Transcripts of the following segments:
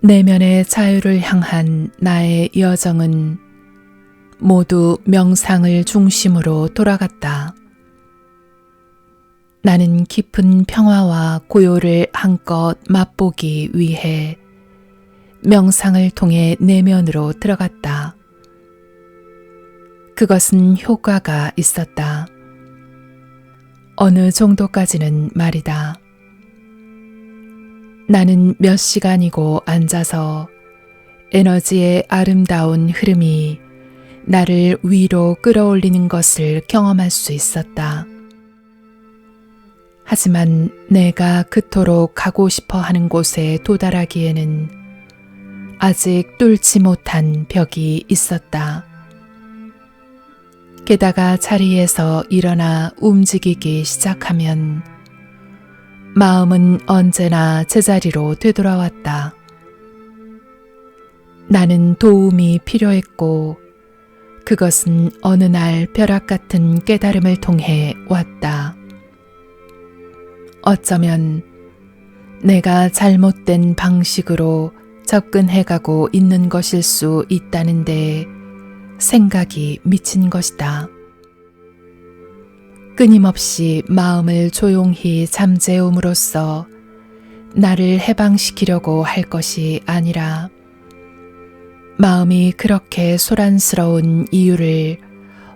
내면의 자유를 향한 나의 여정은 모두 명상을 중심으로 돌아갔다. 나는 깊은 평화와 고요를 한껏 맛보기 위해 명상을 통해 내면으로 들어갔다. 그것은 효과가 있었다. 어느 정도까지는 말이다. 나는 몇 시간이고 앉아서 에너지의 아름다운 흐름이 나를 위로 끌어올리는 것을 경험할 수 있었다. 하지만 내가 그토록 가고 싶어 하는 곳에 도달하기에는 아직 뚫지 못한 벽이 있었다. 게다가 자리에서 일어나 움직이기 시작하면 마음은 언제나 제자리로 되돌아왔다. 나는 도움이 필요했고 그것은 어느 날 벼락 같은 깨달음을 통해 왔다. 어쩌면 내가 잘못된 방식으로 접근해가고 있는 것일 수 있다는데 생각이 미친 것이다. 끊임없이 마음을 조용히 잠재움으로써 나를 해방시키려고 할 것이 아니라 마음이 그렇게 소란스러운 이유를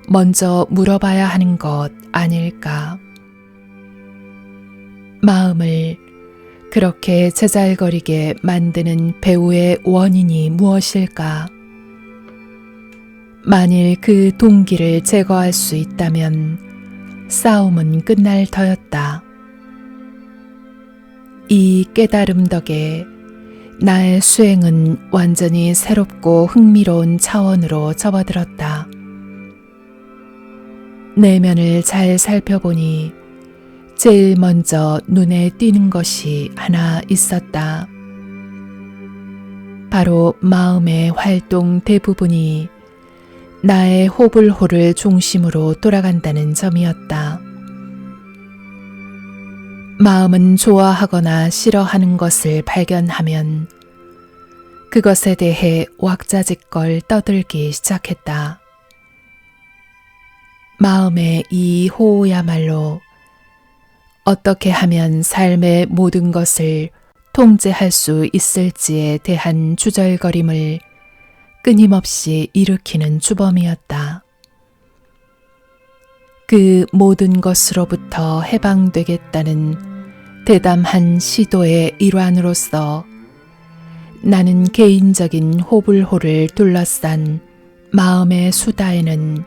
먼저 물어봐야 하는 것 아닐까. 마음을 그렇게 제잘거리게 만드는 배우의 원인이 무엇일까? 만일 그 동기를 제거할 수 있다면 싸움은 끝날 터였다. 이 깨달음 덕에 나의 수행은 완전히 새롭고 흥미로운 차원으로 접어들었다. 내면을 잘 살펴보니 제일 먼저 눈에 띄는 것이 하나 있었다. 바로 마음의 활동 대부분이 나의 호불호를 중심으로 돌아간다는 점이었다. 마음은 좋아하거나 싫어하는 것을 발견하면 그것에 대해 왁자지껄 떠들기 시작했다. 마음의 이 호우야말로 어떻게 하면 삶의 모든 것을 통제할 수 있을지에 대한 주절거림을 끊임없이 일으키는 주범이었다. 그 모든 것으로부터 해방되겠다는 대담한 시도의 일환으로서 나는 개인적인 호불호를 둘러싼 마음의 수다에는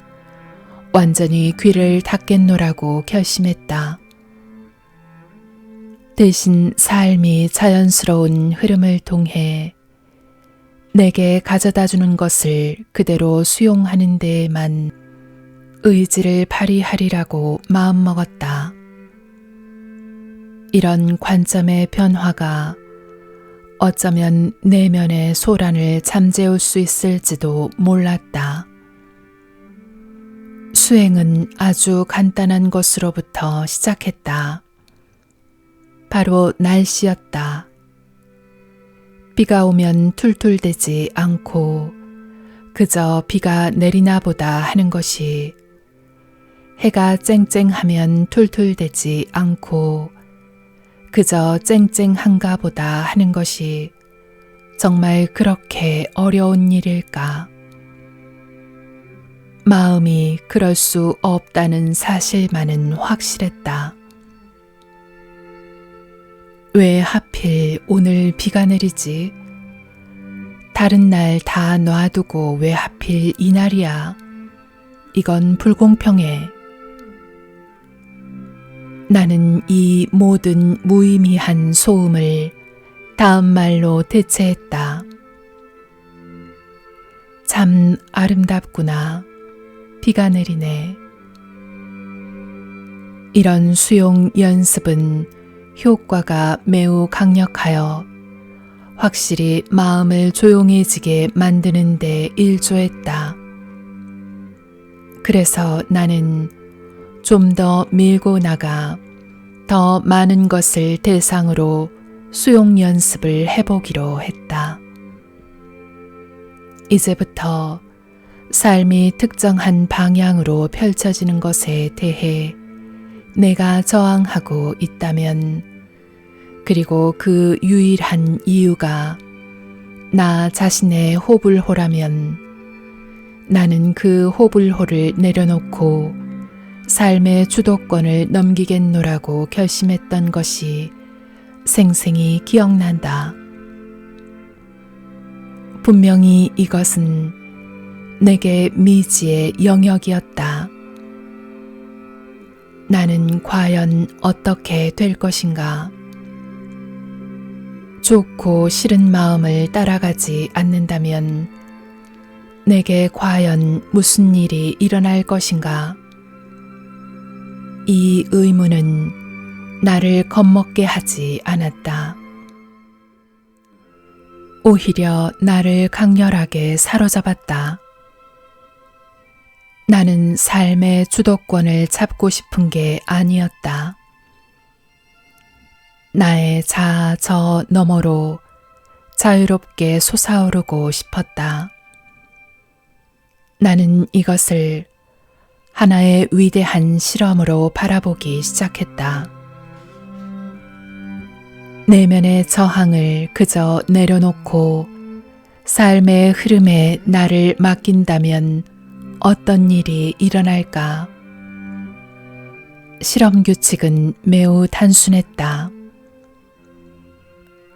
완전히 귀를 닫겠노라고 결심했다. 대신 삶이 자연스러운 흐름을 통해 내게 가져다 주는 것을 그대로 수용하는 데에만 의지를 발휘하리라고 마음먹었다. 이런 관점의 변화가 어쩌면 내면의 소란을 잠재울 수 있을지도 몰랐다. 수행은 아주 간단한 것으로부터 시작했다. 바로 날씨였다. 비가 오면 툴툴대지 않고 그저 비가 내리나 보다 하는 것이, 해가 쨍쨍하면 툴툴대지 않고 그저 쨍쨍한가 보다 하는 것이 정말 그렇게 어려운 일일까? 마음이 그럴 수 없다는 사실만은 확실했다. 왜 하필 오늘 비가 내리지? 다른 날 다 놔두고 왜 하필 이날이야? 이건 불공평해. 나는 이 모든 무의미한 소음을 다음 말로 대체했다. 참 아름답구나. 비가 내리네. 이런 수용 연습은 효과가 매우 강력하여 확실히 마음을 조용해지게 만드는 데 일조했다. 그래서 나는 좀 더 밀고 나가 더 많은 것을 대상으로 수용 연습을 해보기로 했다. 이제부터 삶이 특정한 방향으로 펼쳐지는 것에 대해 내가 저항하고 있다면, 그리고 그 유일한 이유가 나 자신의 호불호라면, 나는 그 호불호를 내려놓고 삶의 주도권을 넘기겠노라고 결심했던 것이 생생히 기억난다. 분명히 이것은 내게 미지의 영역이었다. 나는 과연 어떻게 될 것인가? 좋고 싫은 마음을 따라가지 않는다면 내게 과연 무슨 일이 일어날 것인가? 이 의문은 나를 겁먹게 하지 않았다. 오히려 나를 강렬하게 사로잡았다. 나는 삶의 주도권을 잡고 싶은 게 아니었다. 나의 자아 저 너머로 자유롭게 솟아오르고 싶었다. 나는 이것을 하나의 위대한 실험으로 바라보기 시작했다. 내면의 저항을 그저 내려놓고 삶의 흐름에 나를 맡긴다면 어떤 일이 일어날까? 실험 규칙은 매우 단순했다.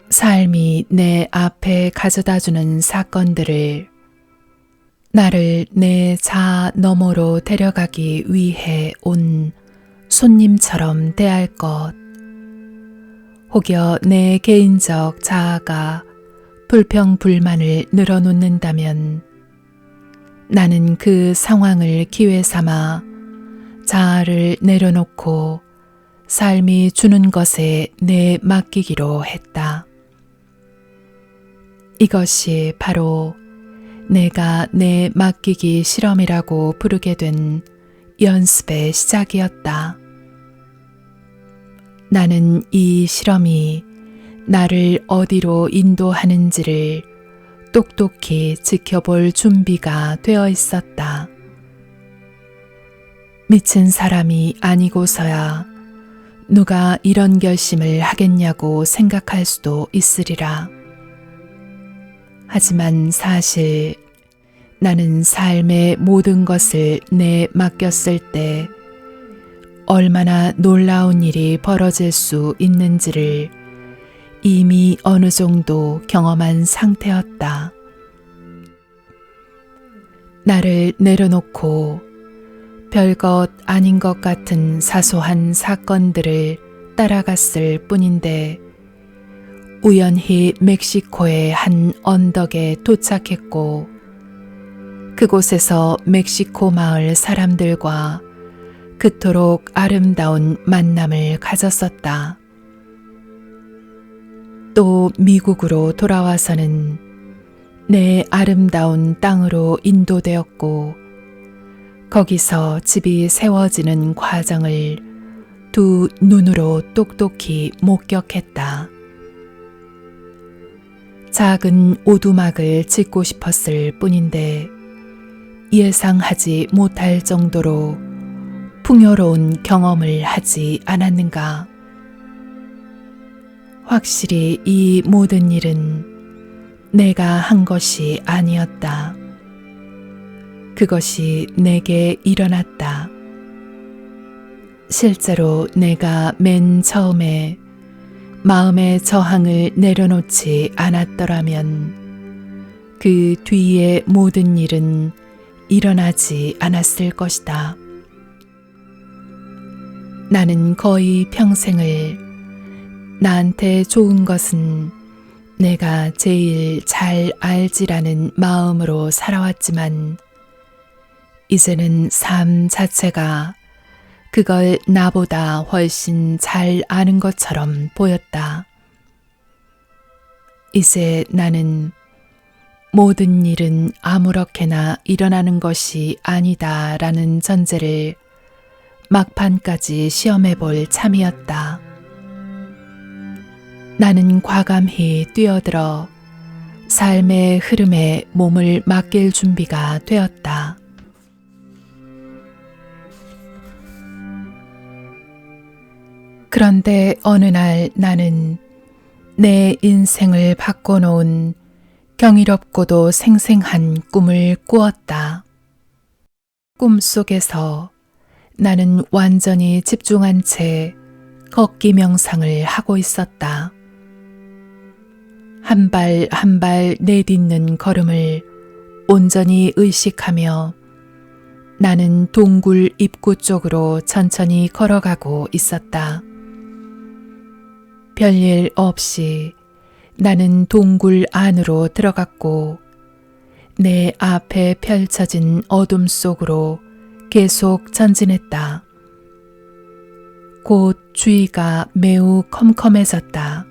삶이 내 앞에 가져다주는 사건들을 나를 내 자아 너머로 데려가기 위해 온 손님처럼 대할 것, 혹여 내 개인적 자아가 불평불만을 늘어놓는다면 나는 그 상황을 기회 삼아 자아를 내려놓고 삶이 주는 것에 내 맡기기로 했다. 이것이 바로 내가 내 맡기기 실험이라고 부르게 된 연습의 시작이었다. 나는 이 실험이 나를 어디로 인도하는지를 똑똑히 지켜볼 준비가 되어 있었다. 미친 사람이 아니고서야 누가 이런 결심을 하겠냐고 생각할 수도 있으리라. 하지만 사실 나는 삶의 모든 것을 내 맡겼을 때 얼마나 놀라운 일이 벌어질 수 있는지를 이미 어느 정도 경험한 상태였다. 나를 내려놓고 별것 아닌 것 같은 사소한 사건들을 따라갔을 뿐인데 우연히 멕시코의 한 언덕에 도착했고 그곳에서 멕시코 마을 사람들과 그토록 아름다운 만남을 가졌었다. 또 미국으로 돌아와서는 내 아름다운 땅으로 인도되었고 거기서 집이 세워지는 과정을 두 눈으로 똑똑히 목격했다. 작은 오두막을 짓고 싶었을 뿐인데 예상하지 못할 정도로 풍요로운 경험을 하지 않았는가? 확실히 이 모든 일은 내가 한 것이 아니었다. 그것이 내게 일어났다. 실제로 내가 맨 처음에 마음의 저항을 내려놓지 않았더라면 그 뒤의 모든 일은 일어나지 않았을 것이다. 나는 거의 평생을 나한테 좋은 것은 내가 제일 잘 알지라는 마음으로 살아왔지만 이제는 삶 자체가 그걸 나보다 훨씬 잘 아는 것처럼 보였다. 이제 나는 모든 일은 아무렇게나 일어나는 것이 아니다라는 전제를 막판까지 시험해 볼 참이었다. 나는 과감히 뛰어들어 삶의 흐름에 몸을 맡길 준비가 되었다. 그런데 어느 날 나는 내 인생을 바꿔놓은 경이롭고도 생생한 꿈을 꾸었다. 꿈속에서 나는 완전히 집중한 채 걷기 명상을 하고 있었다. 한 발 한 발 내딛는 걸음을 온전히 의식하며 나는 동굴 입구 쪽으로 천천히 걸어가고 있었다. 별일 없이 나는 동굴 안으로 들어갔고 내 앞에 펼쳐진 어둠 속으로 계속 전진했다. 곧 주위가 매우 컴컴해졌다.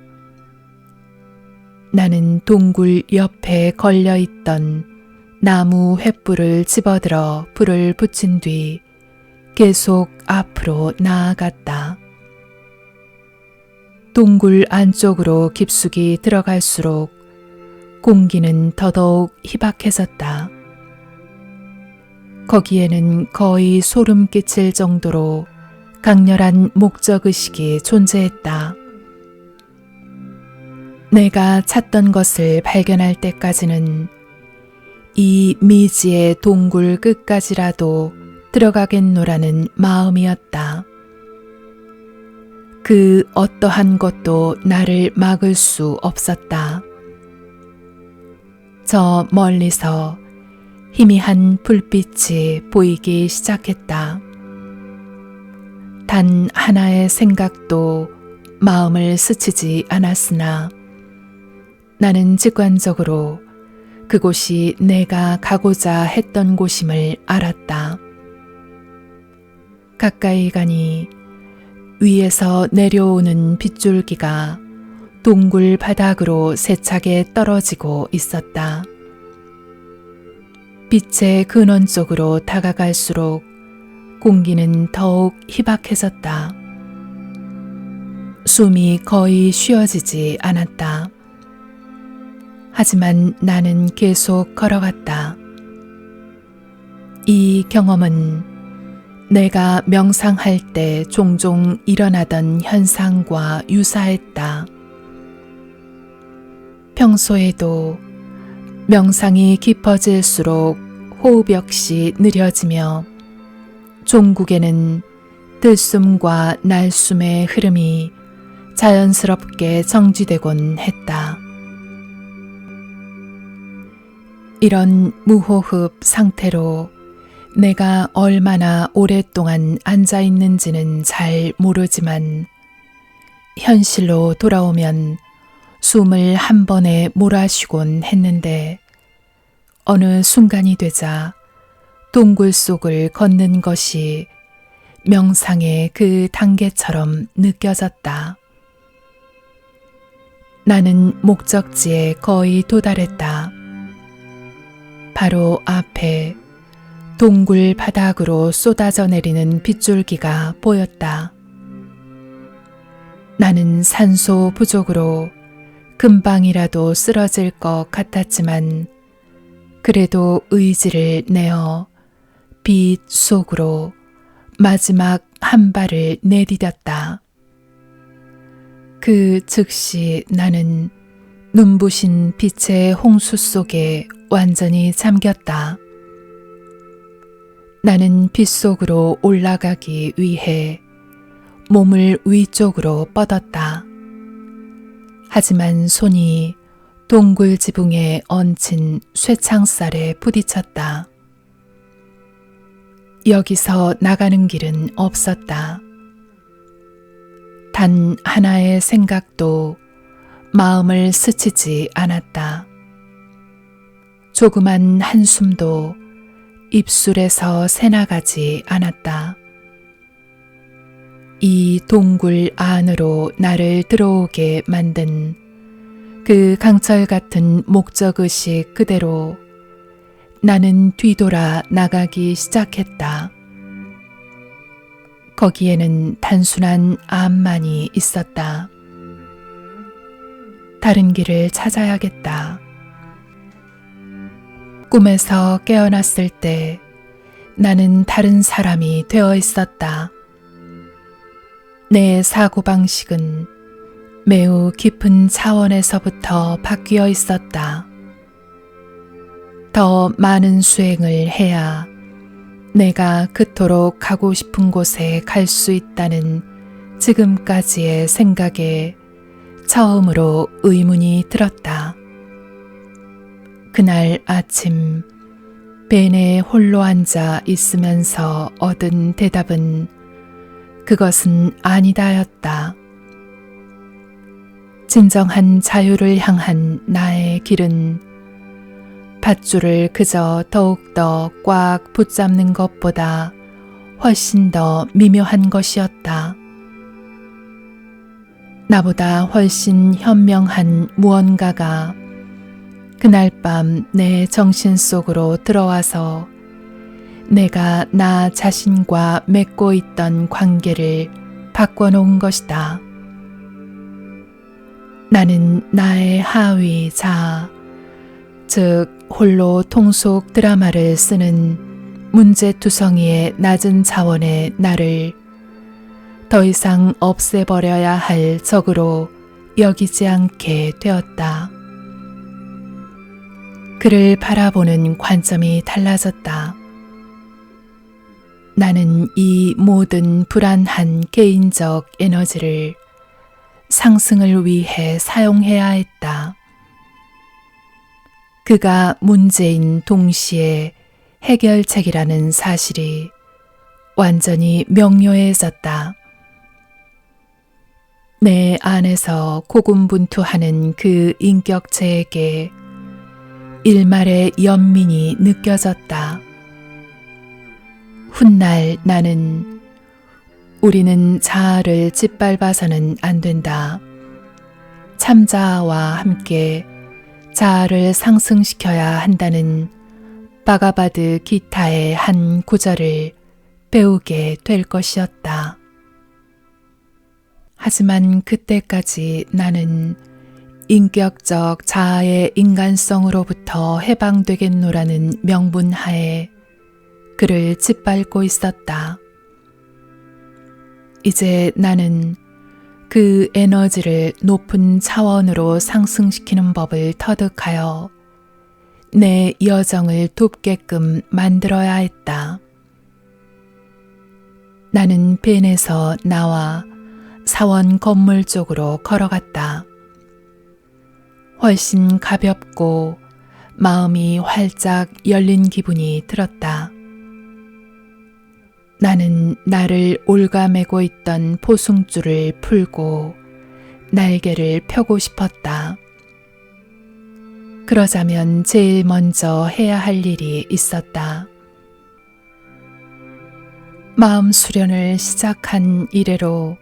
나는 동굴 옆에 걸려있던 나무 횃불을 집어들어 불을 붙인 뒤 계속 앞으로 나아갔다. 동굴 안쪽으로 깊숙이 들어갈수록 공기는 더더욱 희박해졌다. 거기에는 거의 소름 끼칠 정도로 강렬한 목적의식이 존재했다. 내가 찾던 것을 발견할 때까지는 이 미지의 동굴 끝까지라도 들어가겠노라는 마음이었다. 그 어떠한 것도 나를 막을 수 없었다. 저 멀리서 희미한 불빛이 보이기 시작했다. 단 하나의 생각도 마음을 스치지 않았으나 나는 직관적으로 그곳이 내가 가고자 했던 곳임을 알았다. 가까이 가니 위에서 내려오는 빗줄기가 동굴 바닥으로 세차게 떨어지고 있었다. 빛의 근원 쪽으로 다가갈수록 공기는 더욱 희박해졌다. 숨이 거의 쉬어지지 않았다. 하지만 나는 계속 걸어갔다. 이 경험은 내가 명상할 때 종종 일어나던 현상과 유사했다. 평소에도 명상이 깊어질수록 호흡 역시 느려지며 종국에는 들숨과 날숨의 흐름이 자연스럽게 정지되곤 했다. 이런 무호흡 상태로 내가 얼마나 오랫동안 앉아 있는지는 잘 모르지만 현실로 돌아오면 숨을 한 번에 몰아쉬곤 했는데 어느 순간이 되자 동굴 속을 걷는 것이 명상의 그 단계처럼 느껴졌다. 나는 목적지에 거의 도달했다. 바로 앞에 동굴 바닥으로 쏟아져 내리는 빗줄기가 보였다. 나는 산소 부족으로 금방이라도 쓰러질 것 같았지만 그래도 의지를 내어 빛 속으로 마지막 한 발을 내디뎠다. 그 즉시 나는 눈부신 빛의 홍수 속에 완전히 잠겼다. 나는 빛 속으로 올라가기 위해 몸을 위쪽으로 뻗었다. 하지만 손이 동굴 지붕에 얹힌 쇠창살에 부딪혔다. 여기서 나가는 길은 없었다. 단 하나의 생각도 마음을 스치지 않았다. 조그만 한숨도 입술에서 새나가지 않았다. 이 동굴 안으로 나를 들어오게 만든 그 강철 같은 목적의식 그대로 나는 뒤돌아 나가기 시작했다. 거기에는 단순한 암만이 있었다. 다른 길을 찾아야겠다. 꿈에서 깨어났을 때 나는 다른 사람이 되어 있었다. 내 사고방식은 매우 깊은 차원에서부터 바뀌어 있었다. 더 많은 수행을 해야 내가 그토록 가고 싶은 곳에 갈 수 있다는 지금까지의 생각에 처음으로 의문이 들었다. 그날 아침 벤에 홀로 앉아 있으면서 얻은 대답은 그것은 아니다였다. 진정한 자유를 향한 나의 길은 밧줄을 그저 더욱더 꽉 붙잡는 것보다 훨씬 더 미묘한 것이었다. 나보다 훨씬 현명한 무언가가 그날 밤 내 정신 속으로 들어와서 내가 나 자신과 맺고 있던 관계를 바꿔놓은 것이다. 나는 나의 하위 자아, 즉 홀로 통속 드라마를 쓰는 문제투성이의 낮은 차원의 나를 더 이상 없애버려야 할 적으로 여기지 않게 되었다. 그를 바라보는 관점이 달라졌다. 나는 이 모든 불안한 개인적 에너지를 상승을 위해 사용해야 했다. 그가 문제인 동시에 해결책이라는 사실이 완전히 명료해졌다. 내 안에서 고군분투하는 그 인격체에게 일말의 연민이 느껴졌다. 훗날 나는 우리는 자아를 짓밟아서는 안 된다. 참자아와 함께 자아를 상승시켜야 한다는 바가바드 기타의 한 구절을 배우게 될 것이었다. 하지만 그때까지 나는 인격적 자아의 인간성으로부터 해방되겠노라는 명분하에 그를 짓밟고 있었다. 이제 나는 그 에너지를 높은 차원으로 상승시키는 법을 터득하여 내 여정을 돕게끔 만들어야 했다. 나는 벤에서 나와 사원 건물 쪽으로 걸어갔다. 훨씬 가볍고 마음이 활짝 열린 기분이 들었다. 나는 나를 올가매고 있던 포승줄을 풀고 날개를 펴고 싶었다. 그러자면 제일 먼저 해야 할 일이 있었다. 마음 수련을 시작한 이래로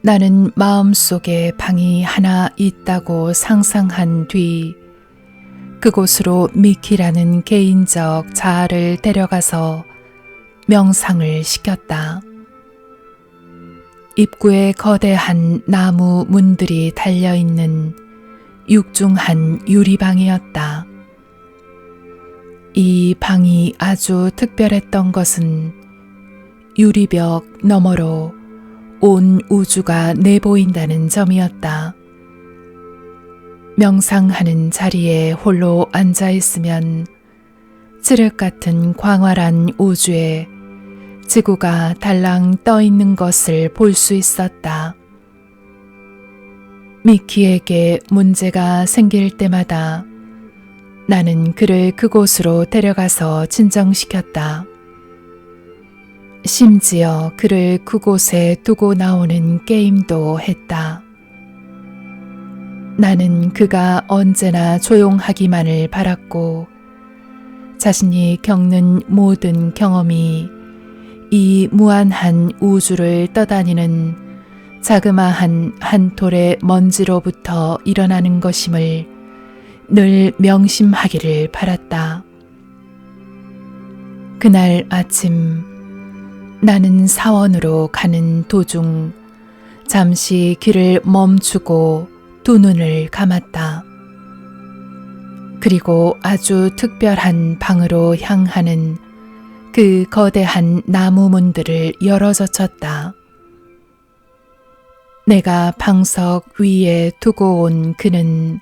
나는 마음속에 방이 하나 있다고 상상한 뒤 그곳으로 미키라는 개인적 자아를 데려가서 명상을 시켰다. 입구에 거대한 나무 문들이 달려있는 육중한 유리방이었다. 이 방이 아주 특별했던 것은 유리벽 너머로 온 우주가 내보인다는 점이었다. 명상하는 자리에 홀로 앉아 있으면 칠흑 같은 광활한 우주에 지구가 달랑 떠 있는 것을 볼 수 있었다. 미키에게 문제가 생길 때마다 나는 그를 그곳으로 데려가서 진정시켰다. 심지어 그를 그곳에 두고 나오는 게임도 했다. 나는 그가 언제나 조용하기만을 바랐고 자신이 겪는 모든 경험이 이 무한한 우주를 떠다니는 자그마한 한 톨의 먼지로부터 일어나는 것임을 늘 명심하기를 바랐다. 그날 아침 나는 사원으로 가는 도중 잠시 길을 멈추고 두 눈을 감았다. 그리고 아주 특별한 방으로 향하는 그 거대한 나무 문들을 열어젖혔다. 내가 방석 위에 두고 온 그는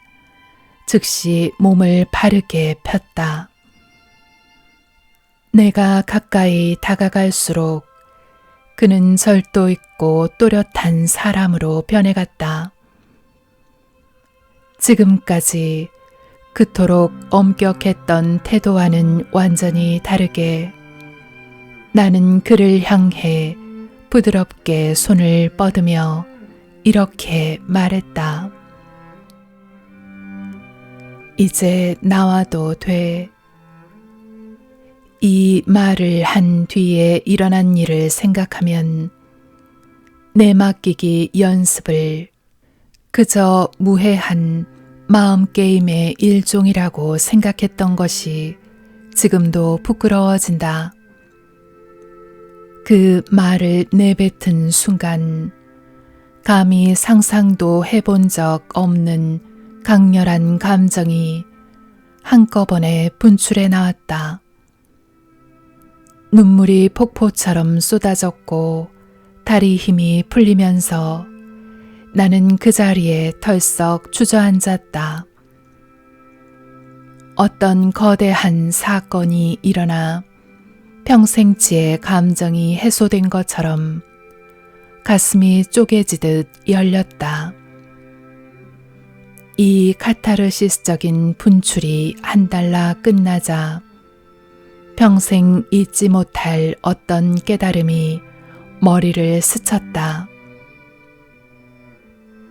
즉시 몸을 바르게 폈다. 내가 가까이 다가갈수록 그는 절도 있고 또렷한 사람으로 변해갔다. 지금까지 그토록 엄격했던 태도와는 완전히 다르게 나는 그를 향해 부드럽게 손을 뻗으며 이렇게 말했다. 이제 나와도 돼. 이 말을 한 뒤에 일어난 일을 생각하면 내 맡기기 연습을 그저 무해한 마음게임의 일종이라고 생각했던 것이 지금도 부끄러워진다. 그 말을 내뱉은 순간 감히 상상도 해본 적 없는 강렬한 감정이 한꺼번에 분출해 나왔다. 눈물이 폭포처럼 쏟아졌고 다리 힘이 풀리면서 나는 그 자리에 털썩 주저앉았다. 어떤 거대한 사건이 일어나 평생치의 감정이 해소된 것처럼 가슴이 쪼개지듯 열렸다. 이 카타르시스적인 분출이 한달라 끝나자 평생 잊지 못할 어떤 깨달음이 머리를 스쳤다.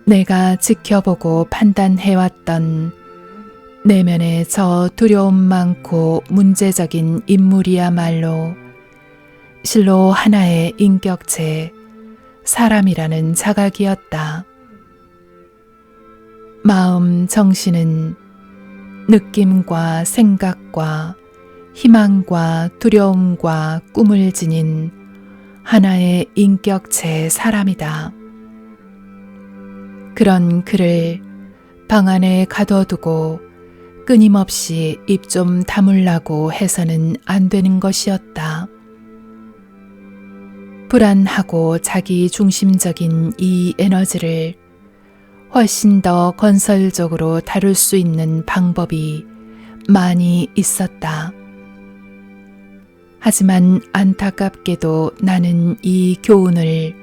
내가 지켜보고 판단해왔던 내면의 저 두려움 많고 문제적인 인물이야말로 실로 하나의 인격체, 사람이라는 자각이었다. 마음, 정신은 느낌과 생각과 희망과 두려움과 꿈을 지닌 하나의 인격체 사람이다. 그런 그를 방 안에 가둬두고 끊임없이 입 좀 다물라고 해서는 안 되는 것이었다. 불안하고 자기 중심적인 이 에너지를 훨씬 더 건설적으로 다룰 수 있는 방법이 많이 있었다. 하지만 안타깝게도 나는 이 교훈을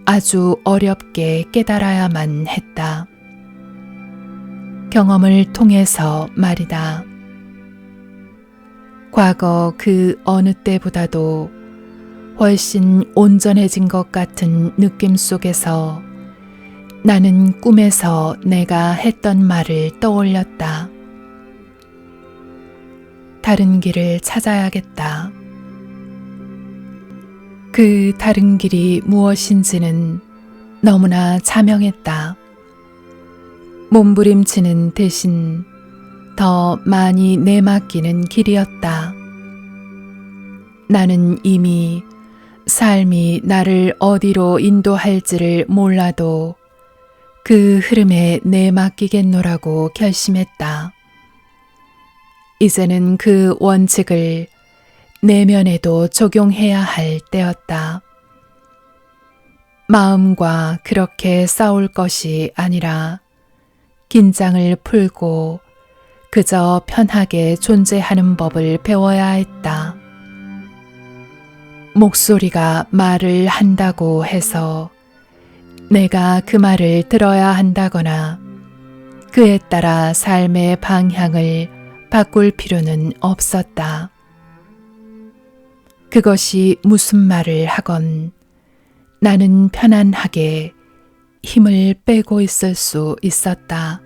아주 어렵게 깨달아야만 했다. 경험을 통해서 말이다. 과거 그 어느 때보다도 훨씬 온전해진 것 같은 느낌 속에서 나는 꿈에서 내가 했던 말을 떠올렸다. 다른 길을 찾아야겠다. 그 다른 길이 무엇인지는 너무나 자명했다. 몸부림치는 대신 더 많이 내맡기는 길이었다. 나는 이미 삶이 나를 어디로 인도할지를 몰라도 그 흐름에 내맡기겠노라고 결심했다. 이제는 그 원칙을 내면에도 적용해야 할 때였다. 마음과 그렇게 싸울 것이 아니라 긴장을 풀고 그저 편하게 존재하는 법을 배워야 했다. 목소리가 말을 한다고 해서 내가 그 말을 들어야 한다거나 그에 따라 삶의 방향을 바꿀 필요는 없었다. 그것이 무슨 말을 하건 나는 편안하게 힘을 빼고 있을 수 있었다.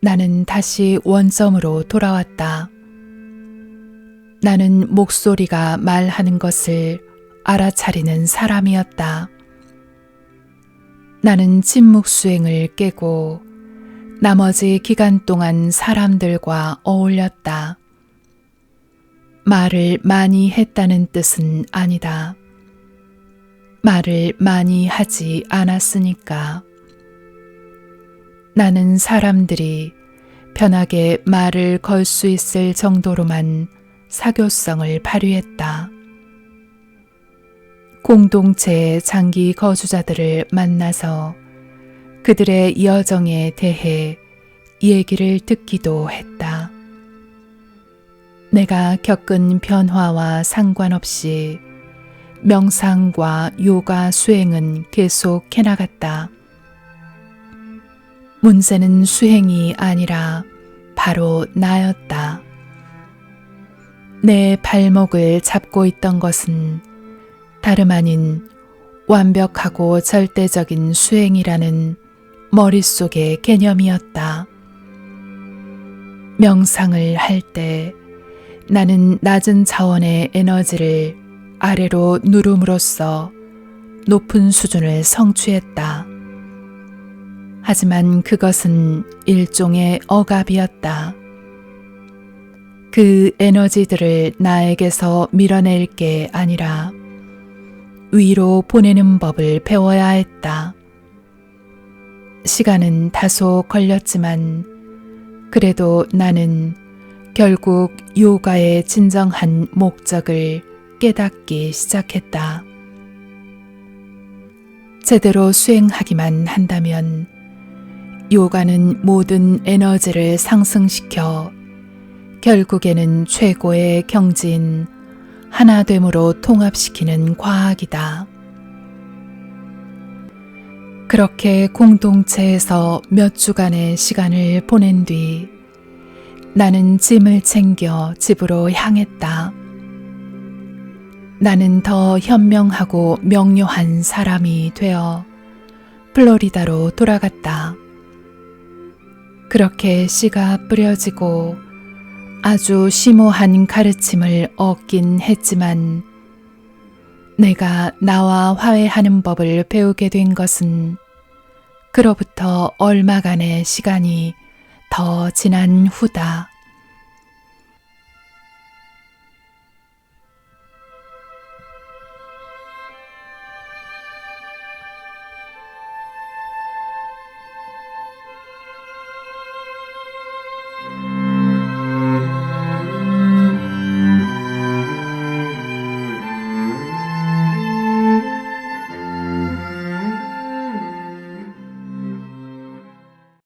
나는 다시 원점으로 돌아왔다. 나는 목소리가 말하는 것을 알아차리는 사람이었다. 나는 침묵 수행을 깨고 나머지 기간 동안 사람들과 어울렸다. 말을 많이 했다는 뜻은 아니다. 말을 많이 하지 않았으니까. 나는 사람들이 편하게 말을 걸 수 있을 정도로만 사교성을 발휘했다. 공동체의 장기 거주자들을 만나서 그들의 여정에 대해 얘기를 듣기도 했다. 내가 겪은 변화와 상관없이 명상과 요가 수행은 계속 해나갔다. 문제는 수행이 아니라 바로 나였다. 내 발목을 잡고 있던 것은 다름 아닌 완벽하고 절대적인 수행이라는 머릿속의 개념이었다. 명상을 할 때 나는 낮은 차원의 에너지를 아래로 누름으로써 높은 수준을 성취했다. 하지만 그것은 일종의 억압이었다. 그 에너지들을 나에게서 밀어낼 게 아니라 위로 보내는 법을 배워야 했다. 시간은 다소 걸렸지만 그래도 나는 결국 요가의 진정한 목적을 깨닫기 시작했다. 제대로 수행하기만 한다면 요가는 모든 에너지를 상승시켜 결국에는 최고의 경지인 하나됨으로 통합시키는 과학이다. 그렇게 공동체에서 몇 주간의 시간을 보낸 뒤 나는 짐을 챙겨 집으로 향했다. 나는 더 현명하고 명료한 사람이 되어 플로리다로 돌아갔다. 그렇게 씨가 뿌려지고 아주 심오한 가르침을 얻긴 했지만 내가 나와 화해하는 법을 배우게 된 것은 그로부터 얼마간의 시간이 더 지난 후다.